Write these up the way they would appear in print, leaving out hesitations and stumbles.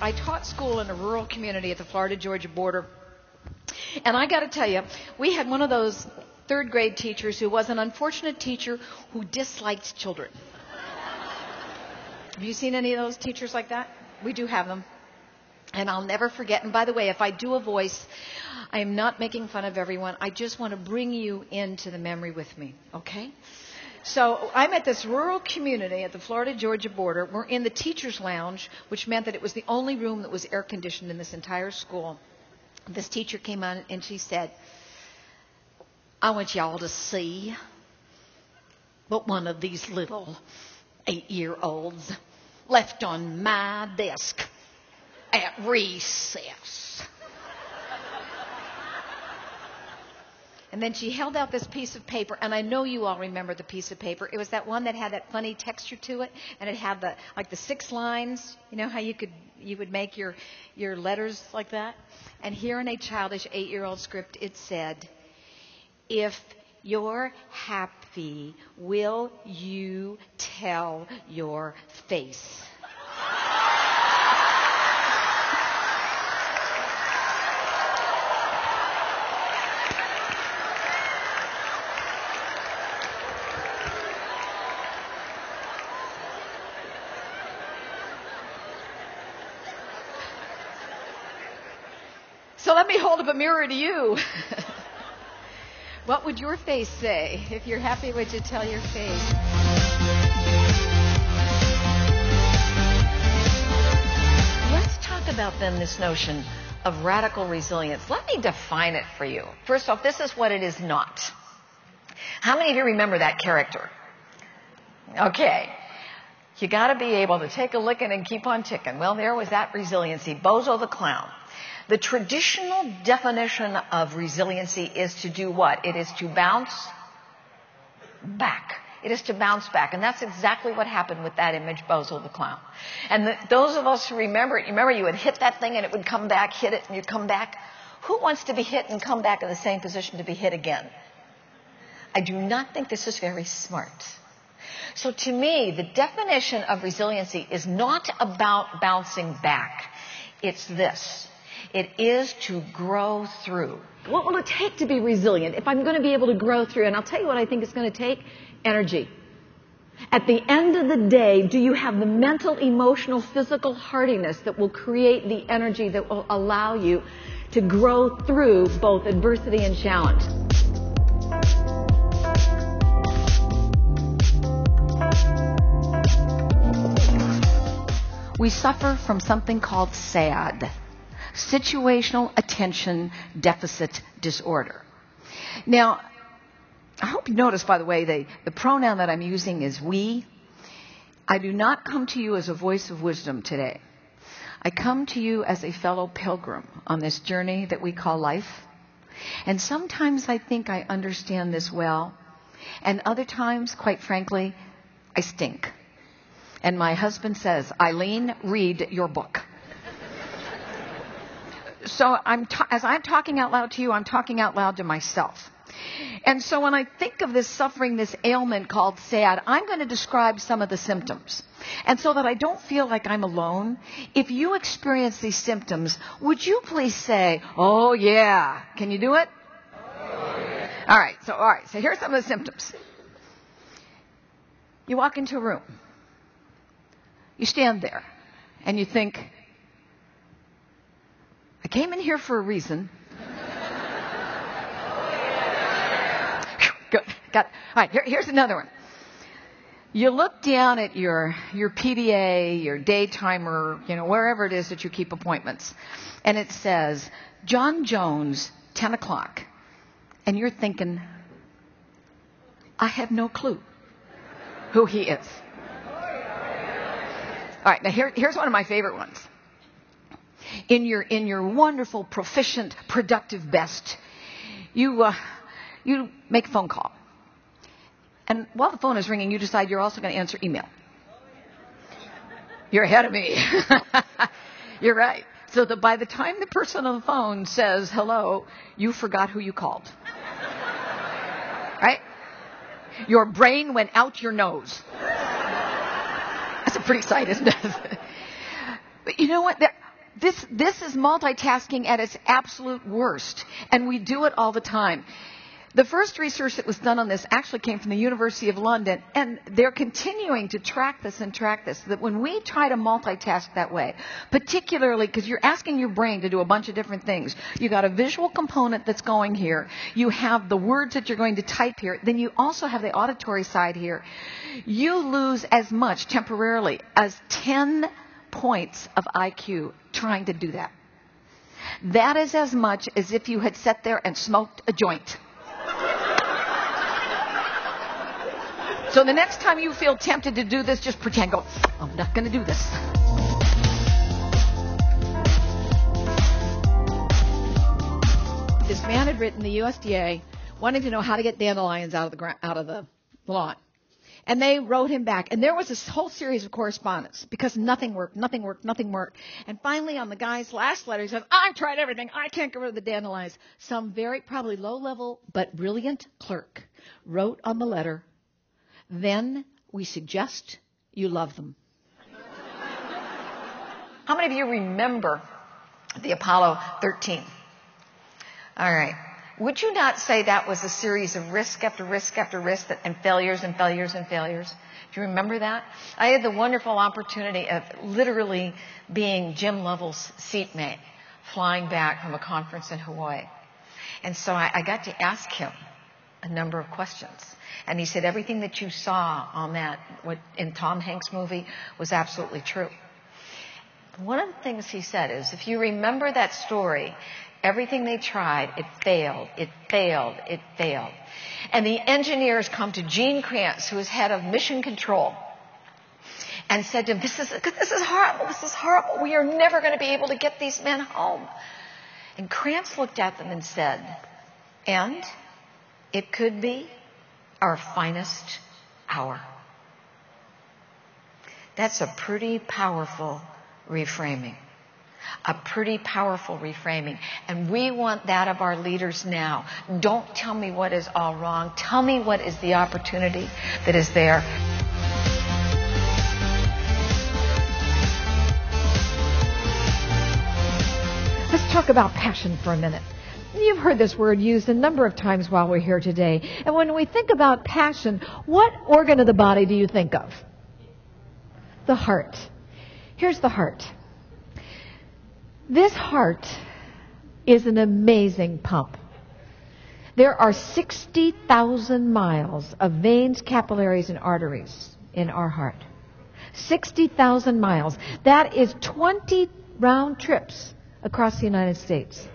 I taught school in a rural community at the Florida-Georgia border. And I got to tell you, we had one of those third grade teachers who was an unfortunate teacher who disliked children. Have you seen any of those teachers like that? We do have them. And I'll never forget. And by the way, if I do a voice, I am not making fun of everyone. I just want to bring you into the memory with me, okay? So I'm at this rural community at the Florida-Georgia border. We're in the teacher's lounge, which meant that it was the only room that was air-conditioned in this entire school. This teacher came on and she said, I want y'all to see what one of these little 8-year-olds left on my desk at recess. And then she held out this piece of paper, and I know you all remember the piece of paper. It was that one that had that funny texture to it, and it had the 6 lines. You know how you would make your letters like that? And here in a childish 8-year-old script, it said, if you're happy, will you tell your face? So let me hold up a mirror to you. What would your face say? If you're happy, would you tell your face? Let's talk about then this notion of radical resilience. Let me define it for you. First off, this is what it is not. How many of you remember that character? Okay. You got to be able to take a licking and keep on ticking. Well, there was that resiliency. Bozo the clown. The traditional definition of resiliency is to do what? It is to bounce back. It is to bounce back. And that's exactly what happened with that image, Bozo the clown. And those of us who remember it, you remember you would hit that thing and it would come back, hit it and you'd come back. Who wants to be hit and come back in the same position to be hit again? I do not think this is very smart. So to me, the definition of resiliency is not about bouncing back. It's this. It is to grow through. What will it take to be resilient? If I'm going to be able to grow through, and I'll tell you what I think it's going to take, energy. At the end of the day, do you have the mental, emotional, physical hardiness that will create the energy that will allow you to grow through both adversity and challenge? We suffer from something called SAD. Situational Attention Deficit Disorder. Now, I hope you notice, by the way, the pronoun that I'm using is we. I do not come to you as a voice of wisdom today. I come to you as a fellow pilgrim on this journey that we call life. And sometimes I think I understand this well. And other times, quite frankly, I stink. And my husband says, Eileen, read your book. So as I'm talking out loud to you, I'm talking out loud to myself. And so when I think of this suffering, this ailment called SAD, I'm going to describe some of the symptoms. And so that I don't feel like I'm alone, if you experience these symptoms, would you please say, oh yeah. Can you do it? Oh, yeah. All right. So here's some of the symptoms. You walk into a room. You stand there and you think, I came in here for a reason. Good. Got it. All right, here's another one. You look down at your PDA, your day timer, wherever it is that you keep appointments, and it says, John Jones, 10 o'clock. And you're thinking, I have no clue who he is. All right, now here's one of my favorite ones. In your wonderful, proficient, productive best, you make a phone call. And while the phone is ringing, you decide you're also going to answer email. You're ahead of me. You're right. So that by the time the person on the phone says hello, you forgot who you called. Right? Your brain went out your nose. That's a pretty sight, isn't it? But you know what? This is multitasking at its absolute worst, and we do it all the time. The first research that was done on this actually came from the University of London, and they're continuing to track this, that when we try to multitask that way, particularly because you're asking your brain to do a bunch of different things. You got a visual component that's going here. You have the words that you're going to type here. Then you also have the auditory side here. You lose as much temporarily as 10 points of IQ trying to do that. That is as much as if you had sat there and smoked a joint. So the next time you feel tempted to do this, just pretend, go, I'm not going to do this. This man had written the USDA wanting to know how to get dandelions out of the lawn. And they wrote him back. And there was this whole series of correspondence because nothing worked. And finally, on the guy's last letter, he said, I've tried everything. I can't get rid of the dandelions. Some very probably low-level but brilliant clerk wrote on the letter, then we suggest you love them. How many of you remember the Apollo 13? All right. Would you not say that was a series of risk after risk after risk and failures and failures and failures? Do you remember that? I had the wonderful opportunity of literally being Jim Lovell's seatmate, flying back from a conference in Hawaii. And so I got to ask him a number of questions. And he said everything that you saw on that in Tom Hanks' movie was absolutely true. One of the things he said is, if you remember that story, everything they tried, it failed. And the engineers come to Gene Kranz, who is head of mission control, and said to him, this is horrible. We are never going to be able to get these men home. And Kranz looked at them and said, and it could be our finest hour. That's a pretty powerful reframing. And we want that of our leaders now. Don't tell me what is all wrong. Tell me what is the opportunity that is there. Let's talk about passion for a minute. You've heard this word used a number of times while we're here today. And when we think about passion, what organ of the body do you think of? The heart. Here's the heart. This heart is an amazing pump. There are 60,000 miles of veins, capillaries, and arteries in our heart. 60,000 miles. That is 20 round trips across the United States.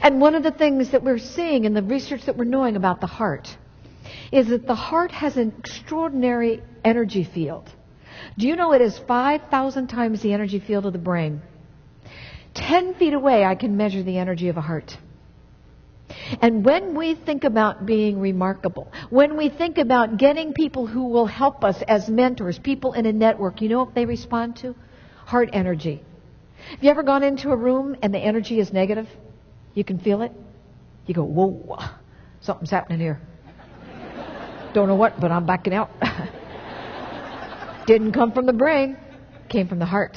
And one of the things that we're seeing in the research that we're knowing about the heart is that the heart has an extraordinary energy field. Do you know it is 5,000 times the energy field of the brain? 10 feet away, I can measure the energy of a heart. And when we think about being remarkable, when we think about getting people who will help us as mentors, people in a network, you know what they respond to? Heart energy. Have you ever gone into a room and the energy is negative? You can feel it? You go, whoa, something's happening here. Don't know what, but I'm backing out. Didn't come from the brain. Came from the heart.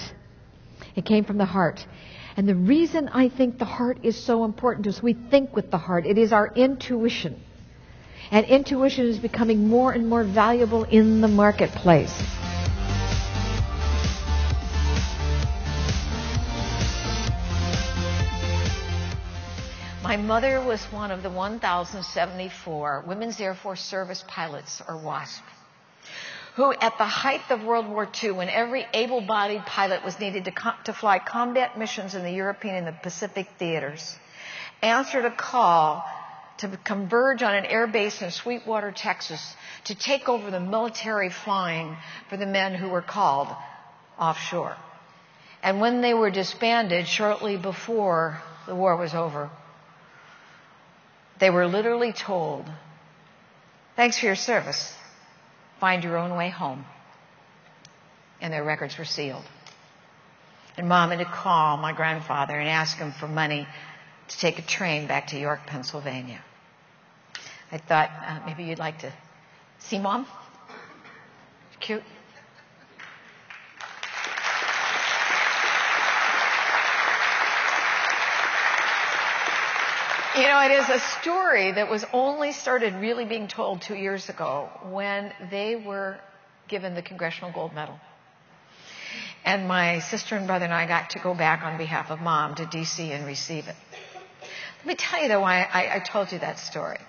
It came from the heart. And the reason I think the heart is so important is we think with the heart. It is our intuition. And intuition is becoming more and more valuable in the marketplace. My mother was one of the 1,074 Women's Air Force Service pilots, or WASP, who at the height of World War II, when every able-bodied pilot was needed to fly combat missions in the European and the Pacific theaters, answered a call to converge on an air base in Sweetwater, Texas, to take over the military flying for the men who were called offshore. And when they were disbanded shortly before the war was over, they were literally told, thanks for your service. Find your own way home. And their records were sealed. And Mom had to call my grandfather and ask him for money to take a train back to York, Pennsylvania. I thought, maybe you'd like to see Mom? Cute. You know, it is a story that was only started really being told 2 years ago when they were given the Congressional Gold Medal. And my sister and brother and I got to go back on behalf of Mom to D.C. and receive it. Let me tell you, though, why I told you that story.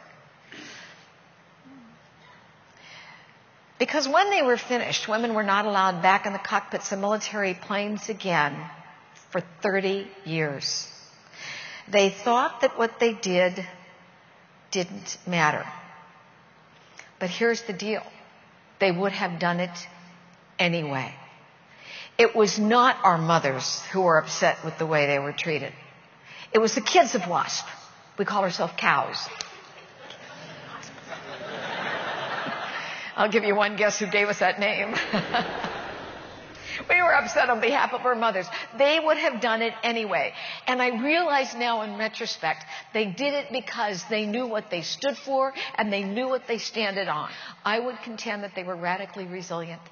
Because when they were finished, women were not allowed back in the cockpits of military planes again for 30 years. They thought that what they did didn't matter. But here's the deal. They would have done it anyway. It was not our mothers who were upset with the way they were treated. It was the kids of WASP. We call ourselves cows. I'll give you one guess who gave us that name. We were upset on behalf of our mothers. They would have done it anyway. And I realize now in retrospect, they did it because they knew what they stood for and they knew what they standed on. I would contend that they were radically resilient,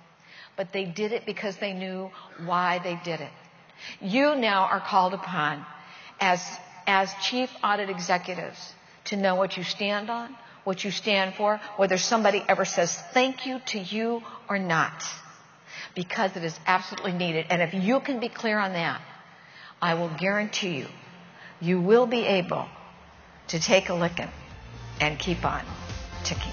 but they did it because they knew why they did it. You now are called upon as chief audit executives to know what you stand on, what you stand for, whether somebody ever says thank you to you or not. Because it is absolutely needed. And if you can be clear on that, I will guarantee you, you will be able to take a licking and keep on ticking.